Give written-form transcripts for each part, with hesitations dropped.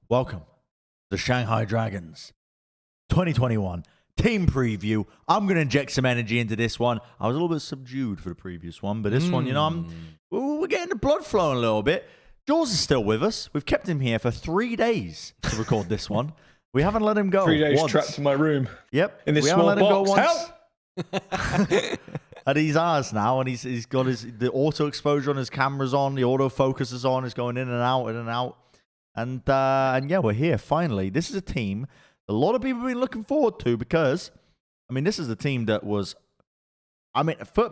Welcome to the Shanghai Dragons 2021 team preview. I'm going to inject some energy into this one. I was a little bit subdued for the previous one, but this one, we're getting the blood flowing a little bit. Jaws is still with us. We've kept him here for 3 days to record this one. We haven't let him go 3 days once. trapped in my room. Yep. In this we small haven't let box. him go once. Help! And he's ours now, and he's got the auto exposure on his cameras on, the auto focus is on, he's going in and out, in and out. And yeah, we're here finally. This is a team a lot of people have been looking forward to because, this is a team that was,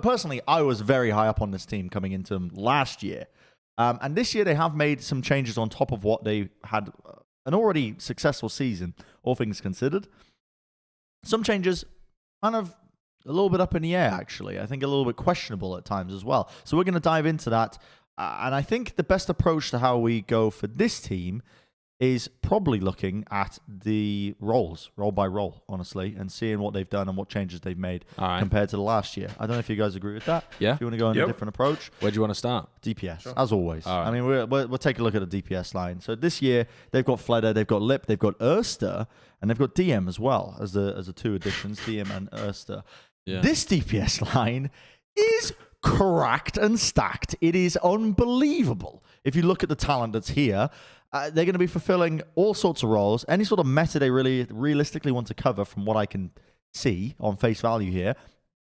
personally, I was very high up on this team coming into them last year. And this year they have made some changes on top of what they had an already successful season, all things considered. Some changes kind of a little bit up in the air, actually. I think a little bit questionable at times as well. So we're going to dive into that. And I think the best approach to how we go for this team is probably looking at the roles, role by role, honestly, and seeing what they've done and what changes they've made compared to the last year. I don't know if you guys agree with that. Yeah. If you want to go in a different approach. Where do you want to start? DPS, as always. All right. We'll take a look at the DPS line. So this year, they've got Fleder, they've got Lip, they've got Erster, and they've got DM as well as the two additions, DM and Erster. Yeah. This DPS line is cracked and stacked. It is unbelievable. If you look at the talent that's here, they're going to be fulfilling all sorts of roles. Any sort of meta they really realistically want to cover, from what I can see on face value here,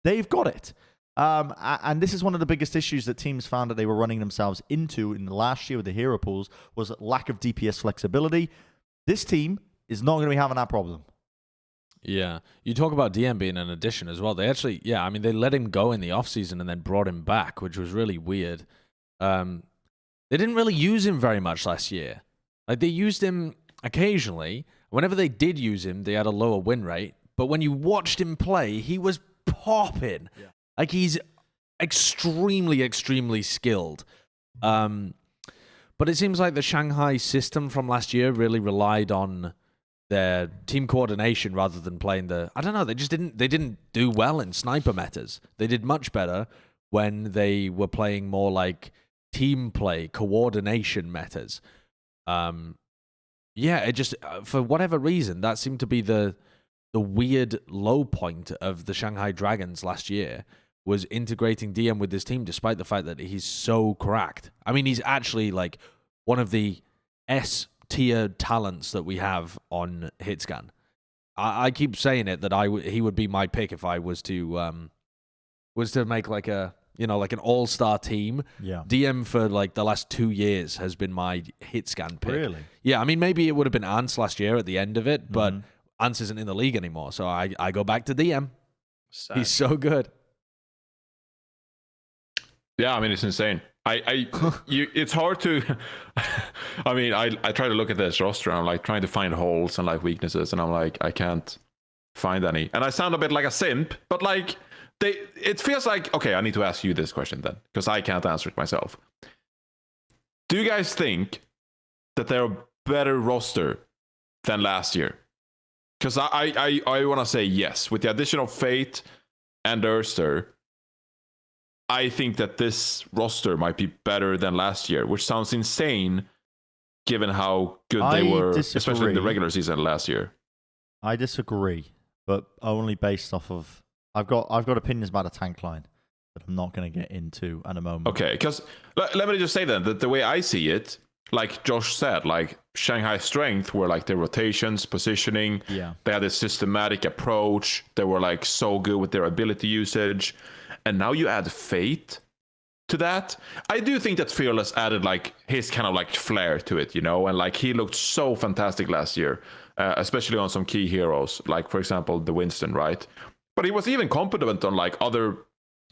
they've got it. And this is one of the biggest issues that teams found that they were running themselves into in the last year with the hero pools, was lack of DPS flexibility. This team is not going to be having that problem. Yeah. You talk about DM being an addition as well. They actually, they let him go in the offseason and then brought him back, which was really weird. They didn't really use him very much last year. Like, they used him occasionally. Whenever they did use him, they had a lower win rate. But when you watched him play, he was popping. Yeah. Like, he's extremely, extremely skilled. But it seems like the Shanghai system from last year really relied on their team coordination rather than playing they didn't do well in sniper metas. They did much better when they were playing more like team play, coordination metas. It just, for whatever reason, that seemed to be the weird low point of the Shanghai Dragons last year, was integrating DM with this team, despite the fact that he's so cracked. He's actually like one of the S-tier talents that we have on Hitscan. I keep saying it that he would be my pick if I was to make like an all-star team. Yeah. DM for like the last 2 years has been my Hitscan pick. Really? Yeah, maybe it would have been Ants last year at the end of it, but Ants isn't in the league anymore, so I go back to DM. Sad. He's so good. Yeah, it's insane. It's hard to. I try to look at this roster. I'm like trying to find holes and like weaknesses, and I'm like, I can't find any. And I sound a bit like a simp, but like it feels like, okay, I need to ask you this question then, because I can't answer it myself. Do you guys think that they're a better roster than last year? Because I want to say yes. With the addition of Fate and Erster, I think that this roster might be better than last year, which sounds insane given how good they were, especially in the regular season last year. I disagree, but only based off of I've got opinions about a tank line that I'm not going to get into at a moment. Okay, because let me just say then that the way I see it, like Josh said, like Shanghai's strength were like their rotations, positioning. Yeah. They had a systematic approach. They were like so good with their ability usage. And now you add Fate to that. I do think that Fearless added like his kind of like flair to it, and like he looked so fantastic last year, especially on some key heroes, like for example the Winston, right? But he was even competent on like other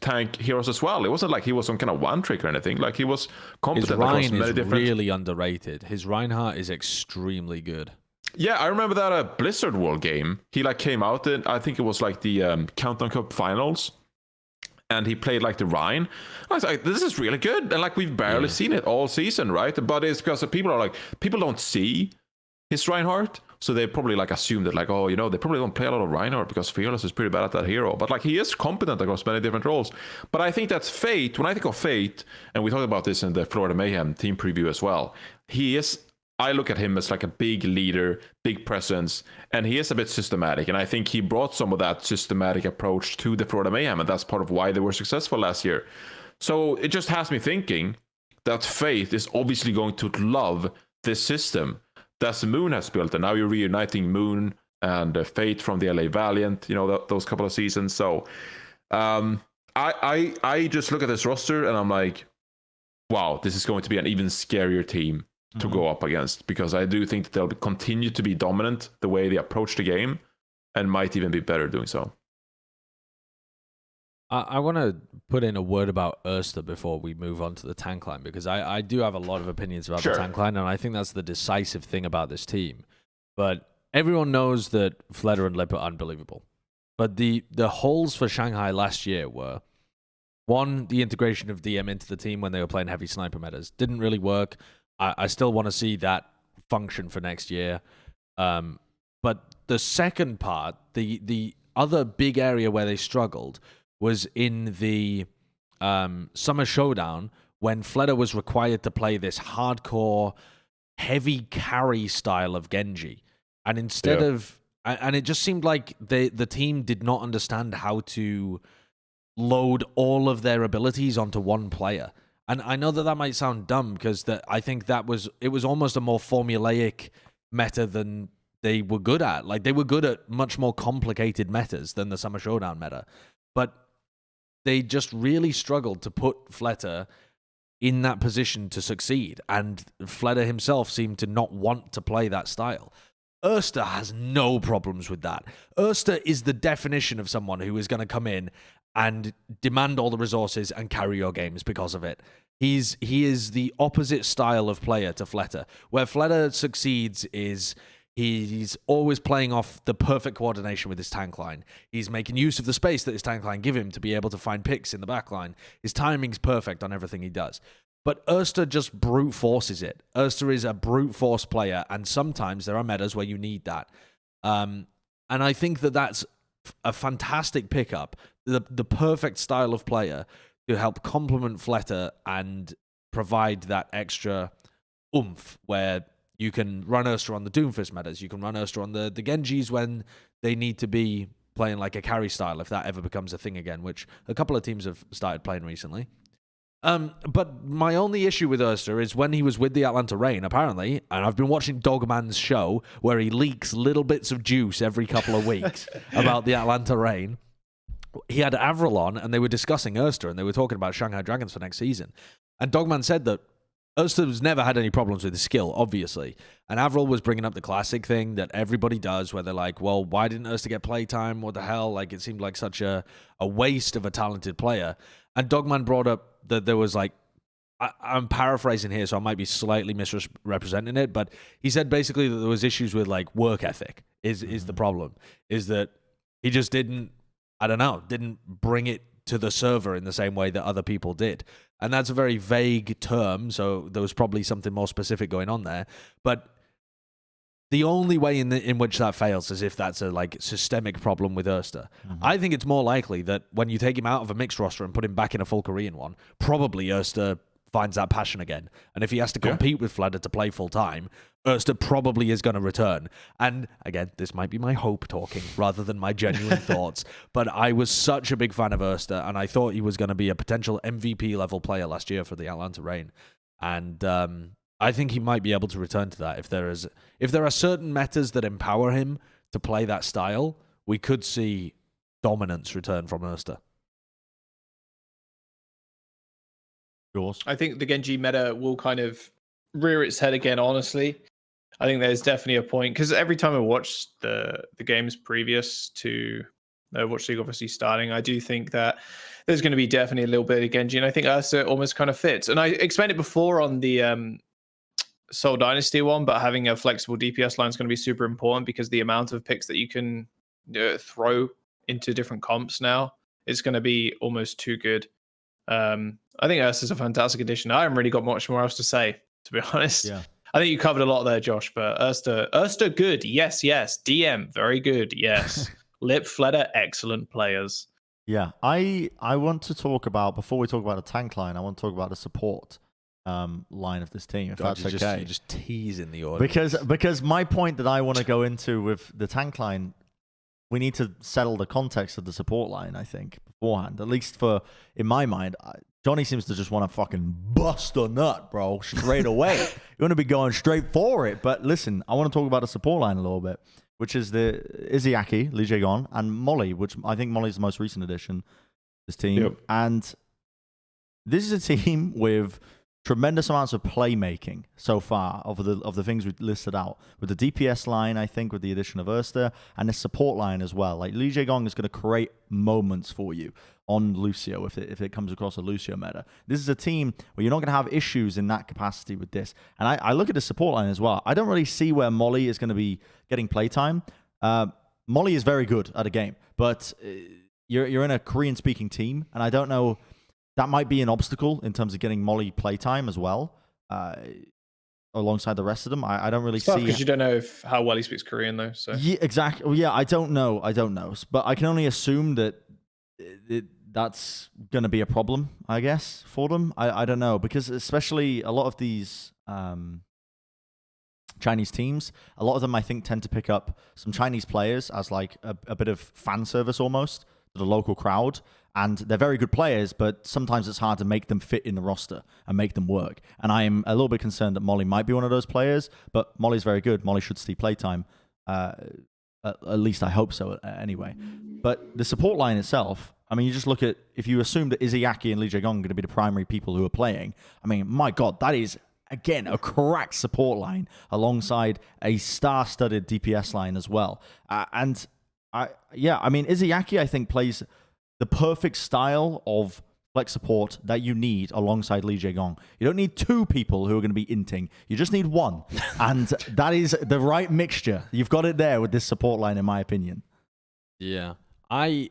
tank heroes as well. It wasn't like he was some kind of one trick or anything. Like he was competent. His Ryan across many is different... really underrated. His Reinhardt is extremely good. Yeah, I remember that Blizzard World game. He like came out in, I think it was like the Countdown Cup finals. And he played like the Rhine. I was like, this is really good. And like, we've barely seen it all season, right? But it's because people don't see his Reinhardt. So they probably like assume that like, oh, they probably don't play a lot of Reinhardt because Fearless is pretty bad at that hero. But like, he is competent across many different roles. But I think that's Fate. When I think of Fate, and we talked about this in the Florida Mayhem team preview as well, he is I look at him as like a big leader, big presence, and he is a bit systematic. And I think he brought some of that systematic approach to the Florida Mayhem, and that's part of why they were successful last year. So it just has me thinking that Faith is obviously going to love this system that Moon has built, and now you're reuniting Moon and Faith from the LA Valiant, those couple of seasons. So I just look at this roster and I'm like, wow, this is going to be an even scarier team to go up against, because I do think that they'll continue to be dominant the way they approach the game, and might even be better doing so. I want to put in a word about Erster before we move on to the tank line, because I do have a lot of opinions about the tank line, and I think that's the decisive thing about this team. But everyone knows that Fleder and Lip are unbelievable. But the holes for Shanghai last year were, one, the integration of DM into the team when they were playing heavy sniper metas. Didn't really work. I still want to see that function for next year. But the second part, the other big area where they struggled was in the Summer Showdown, when Fleder was required to play this hardcore, heavy carry style of Genji. And instead of... And it just seemed like the team did not understand how to load all of their abilities onto one player. And I know that might sound dumb, because I think it was almost a more formulaic meta than they were good at. Like, they were good at much more complicated metas than the Summer Showdown meta. But they just really struggled to put Fleder in that position to succeed. And Fleder himself seemed to not want to play that style. Erster has no problems with that. Erster is the definition of someone who is going to come in and demand all the resources and carry your games because of it. He is the opposite style of player to Fleder. Where Fleder succeeds is he's always playing off the perfect coordination with his tank line. He's making use of the space that his tank line give him to be able to find picks in the back line. His timing's perfect on everything he does. But Erster just brute forces it. Erster is a brute force player, and sometimes there are metas where you need that. And I think that that's a fantastic pickup, the perfect style of player to help complement Fleder and provide that extra oomph where you can run Erster on the Doomfist metas, you can run Erster on the Genjis when they need to be playing like a carry style, if that ever becomes a thing again, which a couple of teams have started playing recently. But my only issue with Erster is when he was with the Atlanta Reign, apparently, and I've been watching Dogman's show where he leaks little bits of juice every couple of weeks about the Atlanta Reign. He had Avril on, and they were discussing Erster, and they were talking about Shanghai Dragons for next season. And Dogman said that Erster's never had any problems with his skill, obviously. And Avril was bringing up the classic thing that everybody does, where they're like, well, why didn't Erster get playtime? What the hell? Like, it seemed like such a waste of a talented player. And Dogman brought up that there was like, I'm paraphrasing here, so I might be slightly misrepresenting it, but he said basically that there was issues with like work ethic is the problem. Is that he just didn't bring it to the server in the same way that other people did. And that's a very vague term, so there was probably something more specific going on there. But the only way in which that fails is if that's a like systemic problem with Erster. Mm-hmm. I think it's more likely that when you take him out of a mixed roster and put him back in a full Korean one, probably Erster finds that passion again. And if he has to compete with Fleder to play full time, Erster probably is going to return. And again, this might be my hope talking rather than my genuine thoughts, but I was such a big fan of Erster, and I thought he was going to be a potential MVP level player last year for the Atlanta Reign. And I think he might be able to return to that. If there are certain metas that empower him to play that style, we could see dominance return from Erster. Yours? I think the Genji meta will kind of rear its head again, honestly. I think there's definitely a point, because every time I watch the games previous to Overwatch League obviously starting, I do think that there's going to be definitely a little bit of Genji, and I think Ursa almost kind of fits. And I explained it before on the Seoul Dynasty one, but having a flexible DPS line is going to be super important, because the amount of picks that you can throw into different comps now is going to be almost too good. I think Ursa is a fantastic addition. I haven't really got much more else to say, to be honest. Yeah. I think you covered a lot there, Josh, but Ursa good. Yes. DM, very good. Yes. Lip, Fleder, excellent players. Yeah. I want to talk about, before we talk about the tank line, I want to talk about the support. line of this team, if God, that's you're okay. just teasing the audience. Because my point that I want to go into with the tank line, we need to settle the context of the support line, I think, beforehand. At least in my mind, Johnny seems to just want to fucking bust a nut, bro, straight away. You want to be going straight for it. But listen, I want to talk about the support line a little bit, which is the Izayaki, Lee Jae-gon, and Molly, which I think Molly's the most recent addition to this team. Yep. And this is a team with tremendous amounts of playmaking so far of the things we listed out. With the DPS line, I think, with the addition of Erster, and the support line as well. Like, Lee Jae-gong is going to create moments for you on Lucio if it comes across a Lucio meta. This is a team where you're not going to have issues in that capacity with this. And I look at the support line as well. I don't really see where Molly is going to be getting playtime. Molly is very good at a game, but you're in a Korean-speaking team, and I don't know... That might be an obstacle in terms of getting Molly playtime as well, alongside the rest of them. I don't really see... because you don't know how well he speaks Korean, though. So yeah, exactly. Well, yeah, I don't know. But I can only assume that that's going to be a problem, I guess, for them. I don't know, because especially a lot of these Chinese teams, a lot of them, I think, tend to pick up some Chinese players as like a bit of fan service almost to the local crowd. And they're very good players, but sometimes it's hard to make them fit in the roster and make them work. And I am a little bit concerned that Molly might be one of those players, but Molly's very good. Molly should see playtime. At least I hope so anyway. But the support line itself, I mean, you just look at, if you assume that Izayaki and Lee Jae-gong are going to be the primary people who are playing, I mean, my God, that is, again, a correct support line alongside a star-studded DPS line as well. I mean, Izayaki, I think, plays the perfect style of flex support that you need alongside Lee Jae-gong. You don't need two people who are going to be inting. You just need one. And that is the right mixture. You've got it there with this support line, in my opinion. Yeah. I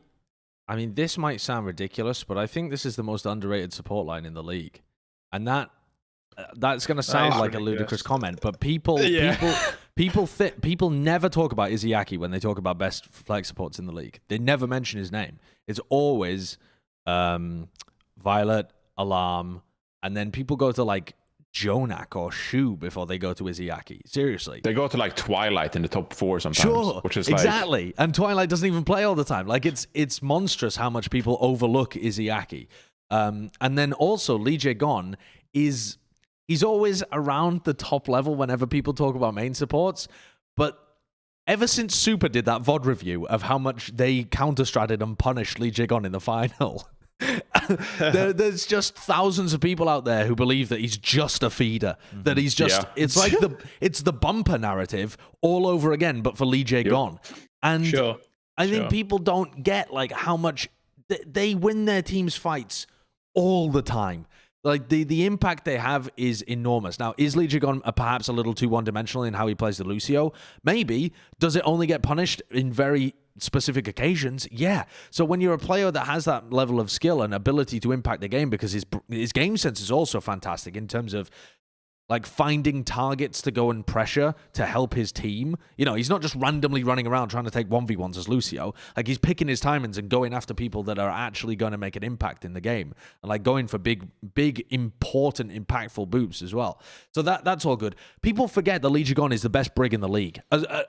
mean, this might sound ridiculous, but I think this is the most underrated support line in the league. And that's going to sound like a ludicrous comment, but people never talk about Izayaki when they talk about best flex supports in the league. They never mention his name. It's always Violet, Alarm, and then people go to like Jonak or Shu before they go to Izayaki. Seriously. They go to like Twilight in the top 4 sometimes. Sure, which is exactly. And Twilight doesn't even play all the time. Like, it's monstrous how much people overlook Izayaki. And then also Lee Jae-gon he's always around the top level whenever people talk about main supports, but ever since Super did that VOD review of how much they counter-stratted and punished Lee Jae-gon in the final, there's just thousands of people out there who believe that he's just a feeder, that he's just, it's like it's the bumper narrative all over again, but for Lee Jae-gon. Yep. And I think people don't get like how much they win their team's fights all the time. Like, the impact they have is enormous. Now, is Lee Jae-gon perhaps a little too one-dimensional in how he plays the Lucio? Maybe. Does it only get punished in very specific occasions? Yeah. So when you're a player that has that level of skill and ability to impact the game, because his game sense is also fantastic in terms of like finding targets to go and pressure to help his team. You know, he's not just randomly running around trying to take 1v1s as Lucio. Like, he's picking his timings and going after people that are actually going to make an impact in the game. And like going for big, important, impactful boosts as well. So that's all good. People forget that Lee Jae-gon is the best brig in the league.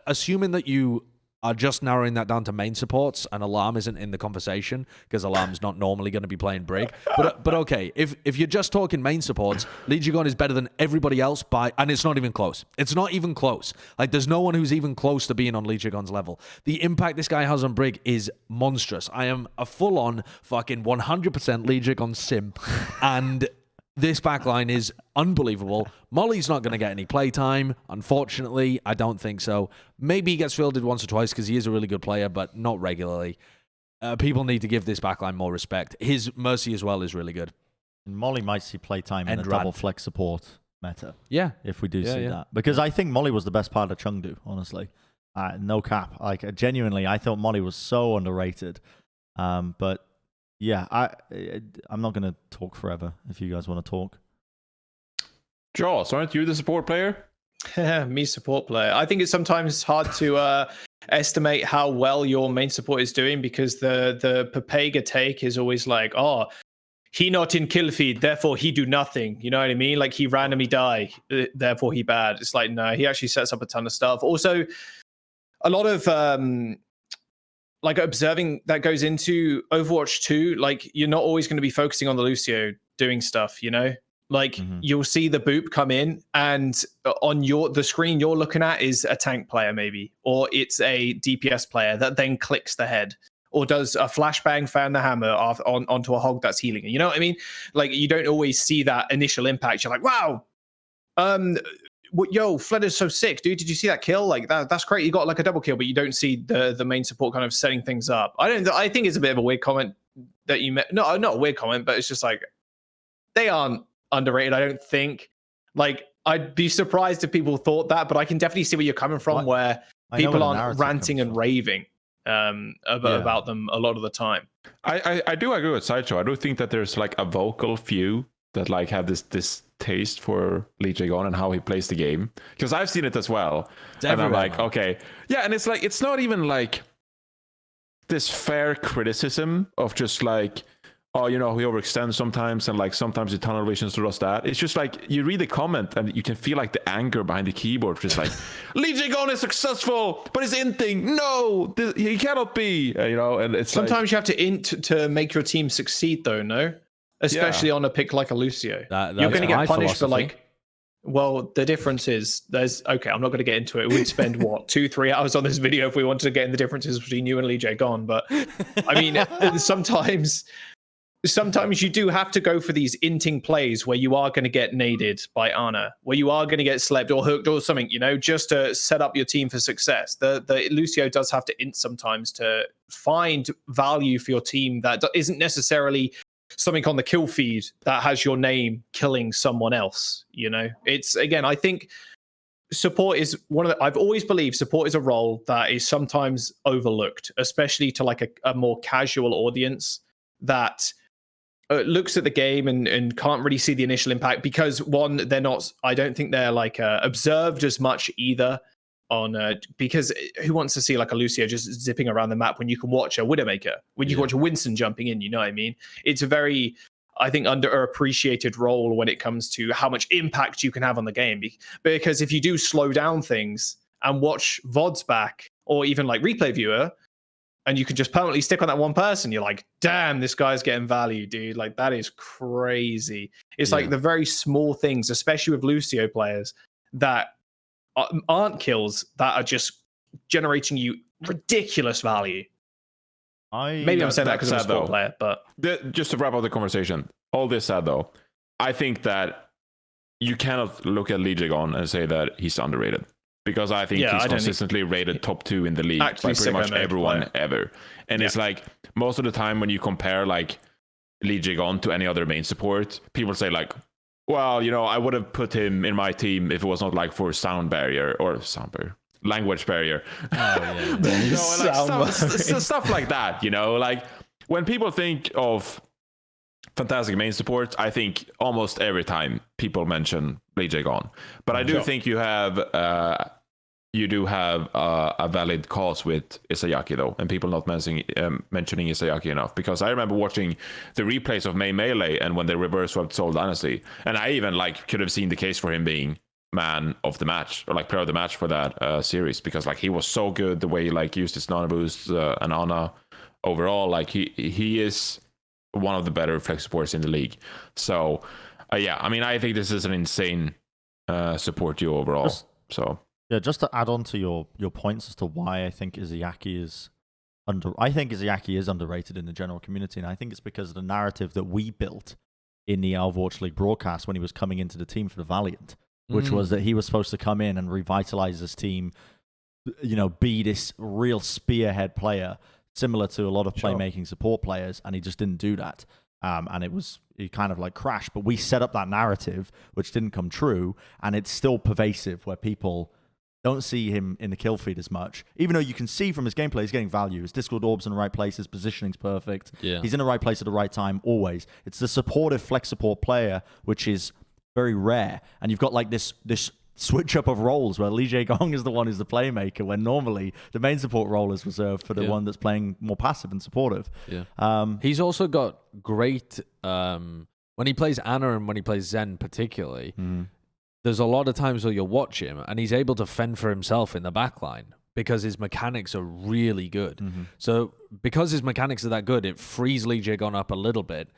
Assuming that you are just narrowing that down to main supports, and Alarm isn't in the conversation because Alarm's not normally going to be playing Brig. But okay, if you're just talking main supports, Lee Jae-gon is better than everybody else and it's not even close. It's not even close. Like, there's no one who's even close to being on Lee Jae-gon's level. The impact this guy has on Brig is monstrous. I am a full-on fucking 100% Lee Jae-gon sim, and this backline is unbelievable. Molly's not going to get any playtime, unfortunately. I don't think so. Maybe he gets fielded once or twice because he is a really good player, but not regularly. People need to give this backline more respect. His Mercy as well is really good. Molly might see playtime in a double flex support meta. Yeah. If we do see that. Because I think Molly was the best part of Chengdu, honestly. No cap. Like, genuinely, I thought Molly was so underrated. But yeah, I'm not going to talk forever if you guys want to talk. Jaws, aren't you the support player? Me support player. I think it's sometimes hard to estimate how well your main support is doing, because the Papega take is always like, oh, he not in kill feed, therefore he do nothing. You know what I mean? Like he randomly die, therefore he bad. It's like, no, he actually sets up a ton of stuff. Also, a lot of like observing that goes into Overwatch 2. Like you're not always going to be focusing on the Lucio doing stuff, you know? Like you'll see the boop come in, and on the screen you're looking at is a tank player maybe, or it's a DPS player that then clicks the head, or does a flashbang fan the hammer onto a hog that's healing. You know what I mean? Like you don't always see that initial impact. You're like, wow, yo, Fled is so sick, dude. Did you see that kill? Like that's great. You got like a double kill, but you don't see the main support kind of setting things up. I think it's a bit of a weird comment that you met. No, not a weird comment, but it's just like they aren't underrated. I don't think. Like I'd be surprised if people thought that, but I can definitely see where you're coming from, where people aren't ranting and raving about them a lot of the time. I do agree with Sideshow. I do think that there's like a vocal few that like have this taste for Lee Jae-gon and how he plays the game, because I've seen it as well. And I'm like, okay, yeah, and it's like it's not even like this fair criticism of just like, oh, you know, he overextends sometimes, and like sometimes the tunnel vision does that. It's just like you read the comment and you can feel like the anger behind the keyboard. Just like, Lee Jae-gon is successful, but he's inting. No, he cannot be. You know, and it's sometimes you have to int to make your team succeed, though. No, especially on a pick like a Lucio, you're going to get punished for like. Well, the difference is I'm not going to get into it. We'd spend 2-3 hours on this video if we wanted to get in the differences between you and Lee Jae-gon. But I mean, sometimes you do have to go for these inting plays where you are going to get naded by Ana, where you are going to get slept or hooked or something, you know, just to set up your team for success. The Lucio does have to int sometimes to find value for your team that isn't necessarily something on the kill feed that has your name killing someone else. You know, it's, again, I think support is I've always believed support is a role that is sometimes overlooked, especially to like a more casual audience that looks at the game and can't really see the initial impact, because one, I don't think they're like observed as much either on because who wants to see like a Lucio just zipping around the map when you can watch a Widowmaker, when you can watch a Winston jumping in, you know what I mean? It's a very, I think, underappreciated role when it comes to how much impact you can have on the game, because if you do slow down things and watch VODs back, or even like replay viewer, and you can just permanently stick on that one person, you're like, damn, this guy's getting value, dude. Like, that is crazy. It's like the very small things, especially with Lucio players, that aren't kills, that are just generating you ridiculous value. Maybe I'm saying that because I'm a sport player, but... Just to wrap up the conversation, all this said, though, I think that you cannot look at Lee Jae-gon and say that he's underrated. Because I think he's consistently rated top 2 in the league by pretty much everyone ever. And it's like, most of the time when you compare like Lee Jae-gon to any other main support, people say like, well, you know, I would have put him in my team if it was not like for language barrier. Stuff like that, you know, like when people think of fantastic main support, I think almost every time people mention Lee Jae-gon. But I do think you do have a valid cause with Isayaki, though, and people not mentioning Isayaki enough, because I remember watching the replays of May Melee and when they reverse swept Seoul Dynasty, and I even like could have seen the case for him being man of the match or like player of the match for that series, because like he was so good the way he like used his nano boost and Ana overall. Like he is one of the better flex supports in the league. So I mean, I think this is an insane support duo overall. Just to add on to your points as to why I think Izayaki is underrated in the general community, and I think it's because of the narrative that we built in the Overwatch League broadcast when he was coming into the team for the Valiant, which was that he was supposed to come in and revitalize this team, you know, be this real spearhead player, similar to a lot of playmaking support players, and he just didn't do that. And it kind of like crashed, but we set up that narrative, which didn't come true, and it's still pervasive where people don't see him in the kill feed as much, even though you can see from his gameplay he's getting value. His Discord orbs in the right place, his positioning's perfect. Yeah. He's in the right place at the right time, always. It's the supportive flex support player, which is very rare. And you've got like this switch up of roles where Lee Jae-gong is the one who's the playmaker, when normally the main support role is reserved for the one that's playing more passive and supportive. Yeah. He's also got great when he plays Ana and when he plays Zen particularly. There's a lot of times where you'll watch him and he's able to fend for himself in the backline because his mechanics are really good. So because his mechanics are that good, it frees Lee Jae-gong up a little bit.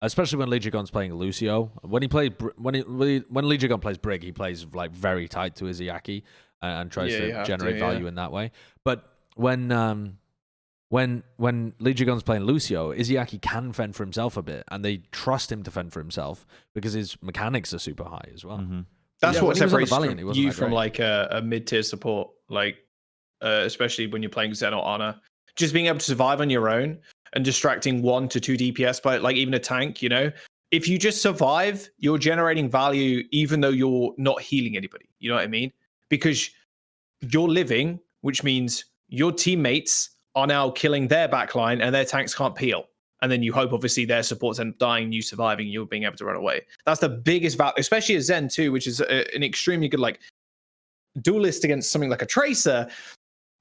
Especially when Lee Jae-gong's playing Lucio. When Lee Jae-gong plays Brig, he plays like very tight to Izayaki and tries to generate value in that way. But when Lee Jae-gong's playing Lucio, Izayaki can fend for himself a bit, and they trust him to fend for himself because his mechanics are super high as well. That's what separates you from like a mid-tier support, like especially when you're playing Zen or Ana. Just being able to survive on your own and distracting 1 to 2 DPS by like even a tank, you know, if you just survive, you're generating value even though you're not healing anybody. You know what I mean? Because you're living, which means your teammates are now killing their backline and their tanks can't peel. And then you hope, obviously, their supports end up dying, you surviving, you being able to run away. That's the biggest value, especially as Zen too, which is an extremely good like duelist against something like a Tracer.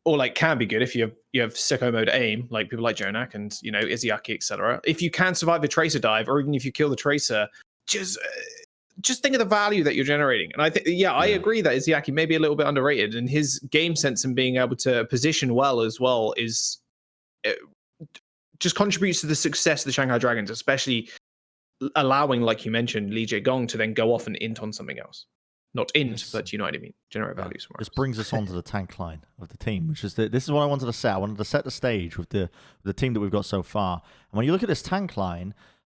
Or like can be good if you have sicko mode aim, like people like Jonak and Izayaki, etc. If you can survive the Tracer dive, or even if you kill the Tracer, just think of the value that you're generating. And I think, I agree that Izayaki may be a little bit underrated, and his game sense and being able to position well as well is just contributes to the success of the Shanghai Dragons, especially allowing, like you mentioned, Lee Jae-gong to then go off and int on something else. Not int, but you know what I mean. Generate value somewhere. This brings us on to the tank line of the team, which is this is what I wanted to set. I wanted to set the stage with the team that we've got so far. And when you look at this tank line,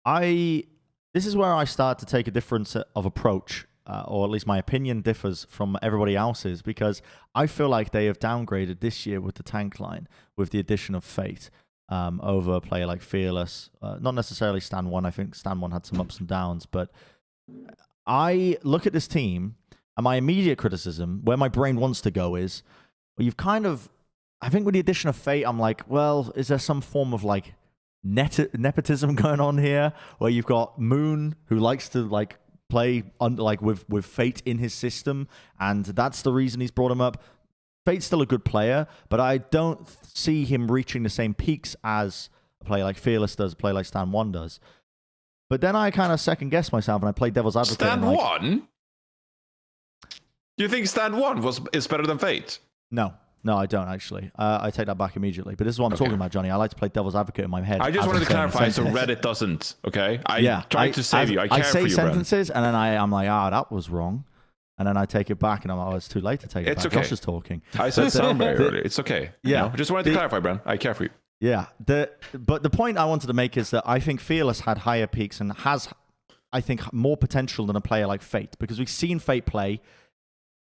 this is where I start to take a difference of approach, or at least my opinion differs from everybody else's, because I feel like they have downgraded this year with the tank line with the addition of Fate over a player like Fearless. Not necessarily Stan 1. I think Stan 1 had some ups and downs, but I look at this team, and my immediate criticism, where my brain wants to go is, well, you've kind of, I think with the addition of Fate, I'm like, well, is there some form of like nepotism going on here, where you've got Moon, who likes to like play with Fate in his system, and that's the reason he's brought him up. Fate's still a good player, but I don't see him reaching the same peaks as a player like Fearless does, a player like Stan 1 does. But then I kind of second guess myself, and I play devil's advocate. Stand 1? Do you think Stand 1 is better than Fate? No, I don't actually. I take that back immediately. But this is what I'm talking about, Johnny. I like to play devil's advocate in my head. I just wanted to clarify so Reddit doesn't, okay? I tried to save you. I care for you, I say sentences, and then I'm like, that was wrong. And then I take it back, and I'm like, it's too late to take it back. Okay. Josh is talking. I said sound very early. It's okay. I just wanted to clarify, Bren. I care for you. Yeah. But the point I wanted to make is that I think Fearless had higher peaks and has, I think, more potential than a player like Fate, because we've seen Fate play.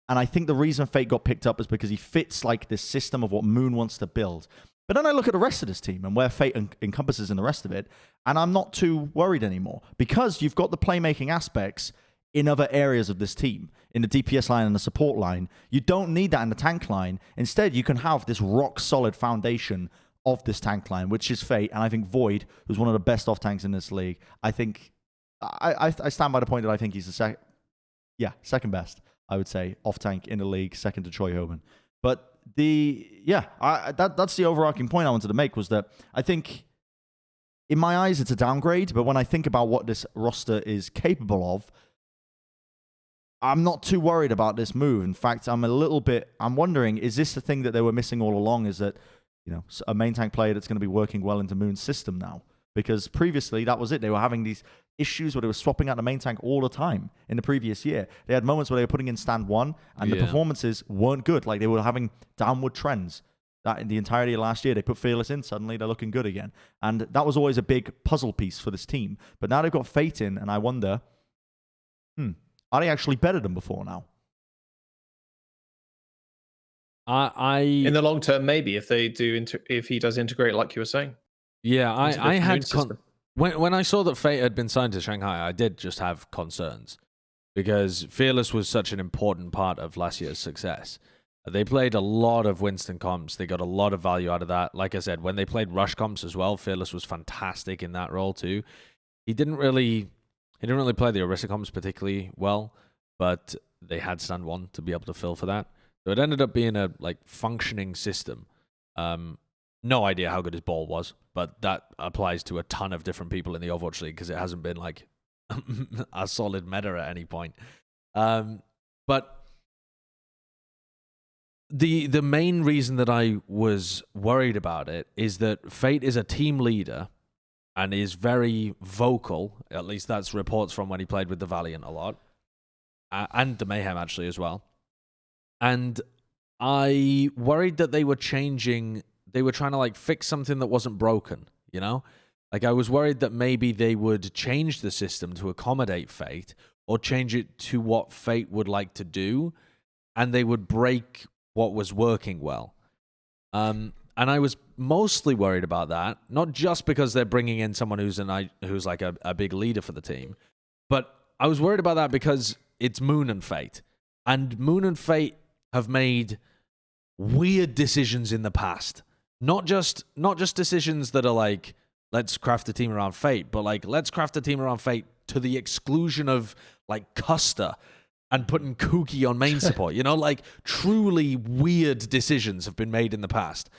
And I think the reason Fate got picked up is because he fits like this system of what Moon wants to build. But then I look at the rest of this team and where Fate encompasses in the rest of it, and I'm not too worried anymore, because you've got the playmaking aspects in other areas of this team, in the DPS line and the support line. You don't need that in the tank line. Instead, you can have this rock-solid foundation of this tank line, which is Fate, and I think Void, who's one of the best off-tanks in this league, I think... I stand by the point that I think he's the second best, I would say, off-tank in the league, second to Troy Hoban. But that's the overarching point I wanted to make, was that I think, in my eyes, it's a downgrade, but when I think about what this roster is capable of, I'm not too worried about this move. In fact, I'm wondering, is this the thing that they were missing all along, is that, a main tank player that's going to be working well into Moon's system now? Because previously, that was it. They were having these issues where they were swapping out the main tank all the time in the previous year. They had moments where they were putting in Stand 1, and the performances weren't good. Like, they were having downward trends. That in the entirety of last year, they put Fearless in, suddenly they're looking good again. And that was always a big puzzle piece for this team. But now they've got Fate in, and I wonder, are they actually better than before now? In the long term, maybe, if he does integrate like you were saying. Yeah, I had when I saw that Fate had been signed to Shanghai, I did just have concerns, because Fearless was such an important part of last year's success. They played a lot of Winston comps. They got a lot of value out of that. Like I said, when they played Rush comps as well, Fearless was fantastic in that role too. He didn't really play the Orisa comps particularly well. but they had stand 1 to be able to fill for that. So it ended up being a functioning system. No idea how good his ball was, but that applies to a ton of different people in the Overwatch League because it hasn't been a solid meta at any point. But the main reason that I was worried about it is that Fate is a team leader and is very vocal. At least that's reports from when he played with the Valiant a lot. And the Mayhem actually as well. And I worried that they were trying to fix something that wasn't broken, you know? I was worried that maybe they would change the system to accommodate Fate or change it to what Fate would like to do, and they would break what was working well. And I was mostly worried about that, not just because they're bringing in someone who's a big leader for the team, but I was worried about that because it's Moon and Fate. And Moon and Fate have made weird decisions in the past. Not just decisions that are let's craft a team around Fate, but let's craft a team around Fate to the exclusion of Custer and putting Kuki on main support. Truly weird decisions have been made in the past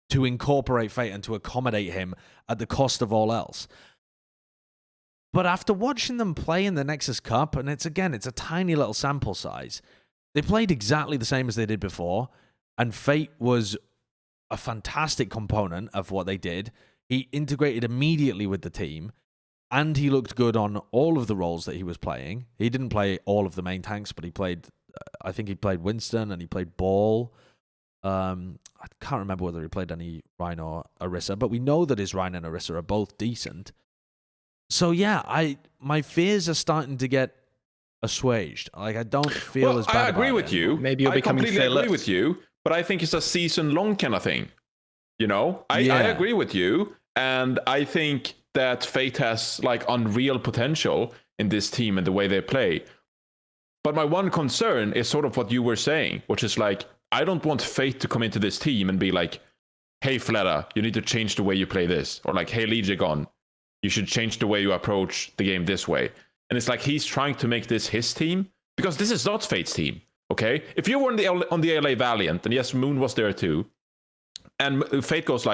to incorporate Fate and to accommodate him at the cost of all else. But after watching them play in the Nexus Cup, and it's a tiny little sample size, they played exactly the same as they did before, and Fate was a fantastic component of what they did. He integrated immediately with the team, and he looked good on all of the roles that he was playing. He didn't play all of the main tanks, but I think he played Winston, and he played Ball. I can't remember whether he played any Rhine or Orisa, but we know that his Rhine and Orisa are both decent. So yeah, my fears are starting to get assuaged. I don't feel as bad. I agree with you. Maybe you're becoming completely fearless. agree with you, but I think it's a season-long kind of thing. I agree with you, and I think that Fate has unreal potential in this team and the way they play. But my one concern is sort of what you were saying, which is I don't want Fate to come into this team and be hey Fleta, you need to change the way you play this, or hey Legion, you should change the way you approach the game this way. And it's he's trying to make this his team, because this is not Fate's team, okay? If you were on the LA Valiant, and yes, Moon was there too, and Fate goes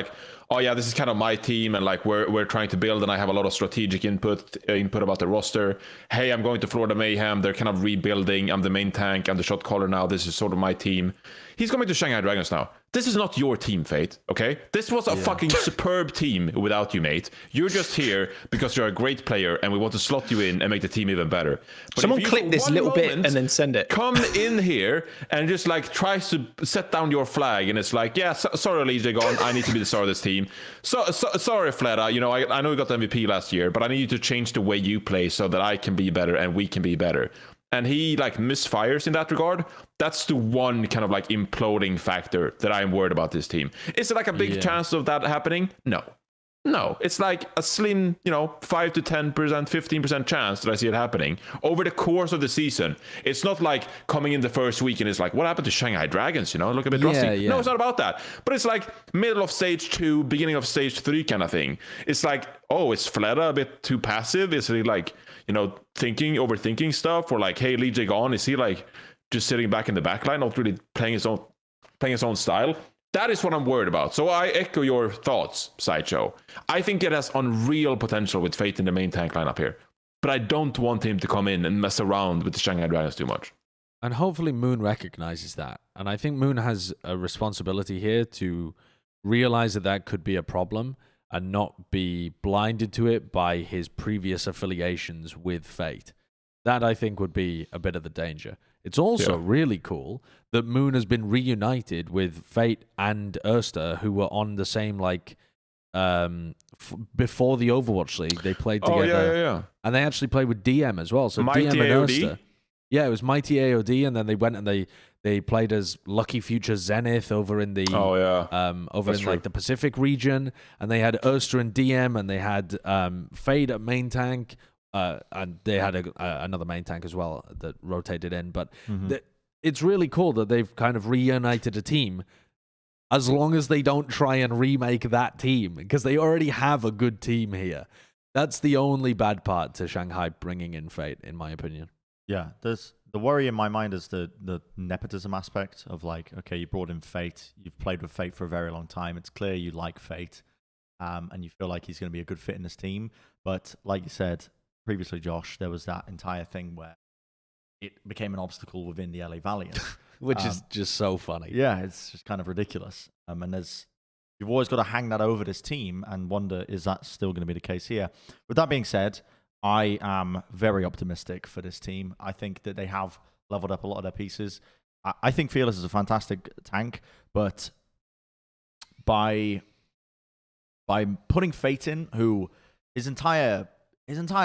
oh yeah, this is kind of my team, and we're trying to build, and I have a lot of strategic input about the roster. Hey, I'm going to Florida Mayhem, they're kind of rebuilding, I'm the main tank, I'm the shot caller now, this is sort of my team. He's coming to Shanghai Dragons now. This is not your team, Fate, okay? This was a fucking superb team without you, mate. You're just here because you're a great player and we want to slot you in and make the team even better. But someone clip this little bit and then send it. Come in here and just tries to set down your flag, and it's sorry, Legion, I need to be the star of this team. Sorry, Fleta, I know you got the MVP last year, but I need you to change the way you play so that I can be better and we can be better. And he misfires in that regard. That's the one kind of imploding factor that I'm worried about this team. Is it a big chance of that happening? No, it's a slim, 5 to 10%, 15% chance that I see it happening over the course of the season. It's not coming in the first week and it's what happened to Shanghai Dragons, look a bit rusty. Yeah. No, it's not about that. But it's middle of stage 2, beginning of stage 3 kind of thing. It's oh, is Fleta a bit too passive? Is he overthinking stuff? Or hey, Lee Jagon, is he just sitting back in the backline, not really playing his own style? That is what I'm worried about. So I echo your thoughts, Sideshow. I think it has unreal potential with Fate in the main tank lineup here. But I don't want him to come in and mess around with the Shanghai Dragons too much. And hopefully Moon recognizes that. And I think Moon has a responsibility here to realize that could be a problem and not be blinded to it by his previous affiliations with Fate. That, I think, would be a bit of the danger. It's also really cool that Moon has been reunited with Fate and Erster, who were on the same, before the Overwatch League. They played together. Oh, yeah. And they actually played with DM as well. So Mighty DM and AOD? Erster. Yeah, it was Mighty AOD, and then they went and they played as Lucky Future Zenith over in the the Pacific region, and they had Erster and DM, and they had Fade at main tank, and they had another main tank as well that rotated in. But it's really cool that they've kind of reunited a team, as long as they don't try and remake that team, because they already have a good team here. That's the only bad part to Shanghai bringing in Fate, in my opinion. Yeah, there's the worry in my mind is the nepotism aspect of like, okay, you brought in Fate, you've played with Fate for a very long time. It's clear you like Fate, and you feel like he's going to be a good fit in this team. But like you said previously, Josh, there was that entire thing where it became an obstacle within the LA Valiant, Which is just so funny. Yeah, it's just kind of ridiculous. And you've always got to hang that over this team and wonder, is that still going to be the case here? With that being said, I am very optimistic for this team. I think that they have leveled up a lot of their pieces. I think Fearless is a fantastic tank, but by putting Fate in, who his entire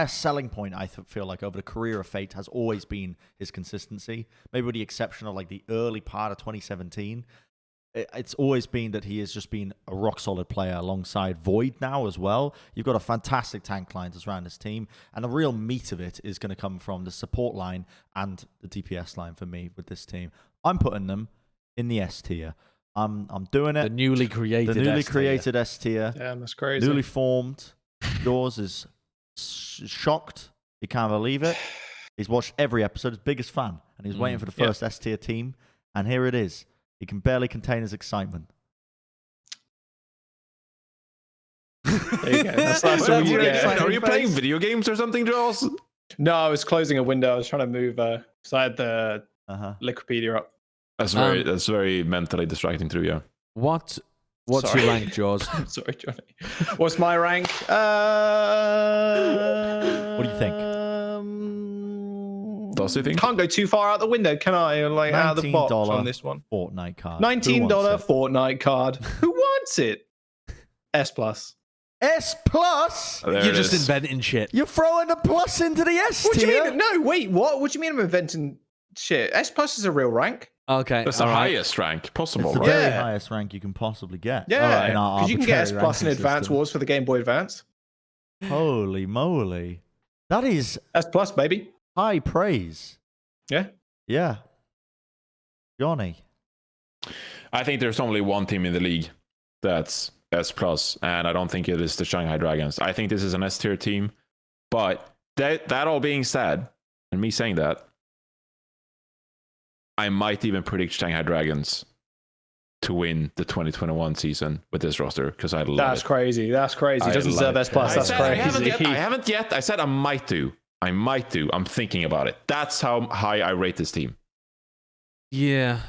selling point, I feel like, over the career of Fate has always been his consistency. Maybe with the exception of like the early part of 2017. It's always been that he has just been a rock-solid player alongside Void now as well. You've got a fantastic tank line to surround this team, and the real meat of it is going to come from the support line and the DPS line for me with this team. I'm putting them in the S tier. I'm doing it. The newly created S tier. Damn, that's crazy. Newly formed. Yours is shocked. He can't believe it. He's watched every episode. His biggest fan, and he's waiting for the first S tier team. And here it is. He can barely contain his excitement. There you go. That's all you get. Are you playing video games or something, Joss? No, I was closing a window. I was trying to move. So I had the Wikipedia up. That's very mentally distracting too. Yeah. What's your rank, Jaws? Sorry, Johnny. What's my rank? What do you think? Does he think? Can't go too far out the window, can I? Like out of the box on this one. Fortnite card. $19 Fortnite card. Who wants it? S plus. S plus? You're just inventing shit. You're throwing a plus into the S What do tier? you mean? No, wait, what? What do you mean I'm inventing shit? S plus is a real rank. Okay. That's the highest rank possible, It's the right? very highest rank you can possibly get. Yeah, in our because you can get S arbitrary plus in ranking Advance system. Wars for the Game Boy Advance. Holy moly. That is S plus, baby. high praise. Yeah. Yeah. Johnny. I think there's only one team in the league that's S plus, and I don't think it is the Shanghai Dragons. I think this is an S tier team. But that all being said, and me saying that, I might even predict Shanghai Dragons to win the 2021 season with this roster because I love it. That's crazy. That's crazy. He doesn't deserve S plus. That's crazy. I haven't yet. I said I might do. I'm thinking about it. That's how high I rate this team. Yeah.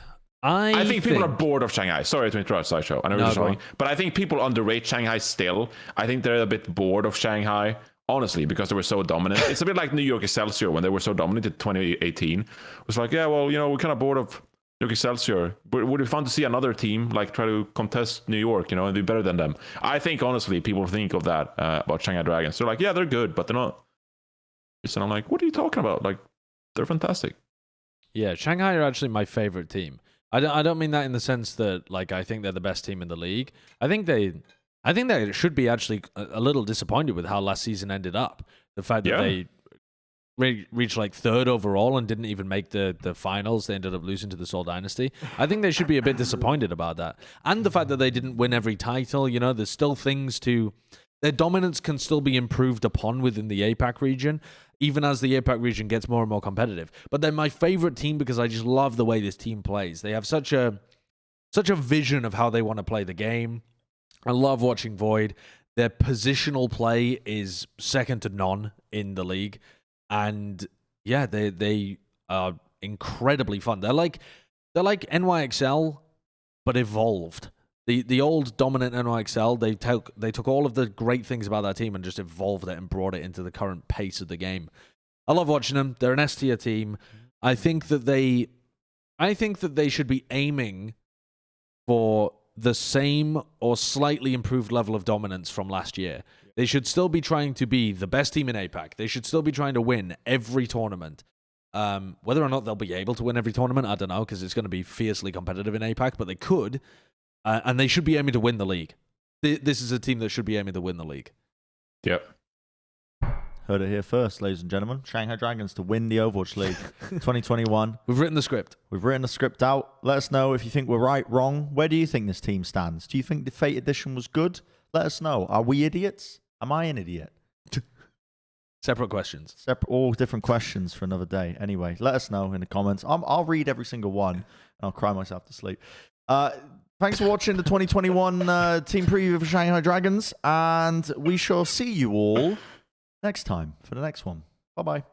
I think people are bored of Shanghai. Sorry to interrupt, Sideshow. I know you're showing, but I think people underrate Shanghai still. I think they're a bit bored of Shanghai, honestly, because they were so dominant. It's a bit like New York Excelsior when they were so dominant in 2018. It was like, yeah, well, we're kind of bored of New York Excelsior. But would be fun to see another team like try to contest New York, and be better than them. I think, honestly, people think of that about Shanghai Dragons. They're like, yeah, they're good, but they're not. And I'm like, what are you talking about? Like, they're fantastic. Yeah, Shanghai are actually my favorite team. I don't mean that in the sense that like I think they're the best team in the league. I think they should be actually a little disappointed with how last season ended up. The fact that they reached like third overall and didn't even make the finals. They ended up losing to the Seoul Dynasty. I think they should be a bit disappointed about that. And the fact that they didn't win every title. There's still things to... Their dominance can still be improved upon within the APAC region, even as the APAC region gets more and more competitive. But they're my favorite team because I just love the way this team plays. They have such a vision of how they want to play the game. I love watching Void. Their positional play is second to none in the league. And yeah, they are incredibly fun. They're like NYXL, but evolved. The old dominant NYXL, they took all of the great things about that team and just evolved it and brought it into the current pace of the game. I love watching them. They're an S tier team. I think that they should be aiming for the same or slightly improved level of dominance from last year. They should still be trying to be the best team in APAC. They should still be trying to win every tournament. Whether or not they'll be able to win every tournament, I don't know, because it's going to be fiercely competitive in APAC, but they could. And they should be aiming to win the league. This is a team that should be aiming to win the league. Yep. Heard it here first, ladies and gentlemen. Shanghai Dragons to win the Overwatch League 2021. We've written the script. We've written the script out. Let us know if you think we're right, wrong. Where do you think this team stands? Do you think the Fate Edition was good? Let us know. Are we idiots? Am I an idiot? Separate questions. All different questions for another day. Anyway, let us know in the comments. I'll read every single one, and I'll cry myself to sleep. Thanks for watching the 2021 team preview for Shanghai Dragons, and we shall see you all next time for the next one. Bye-bye.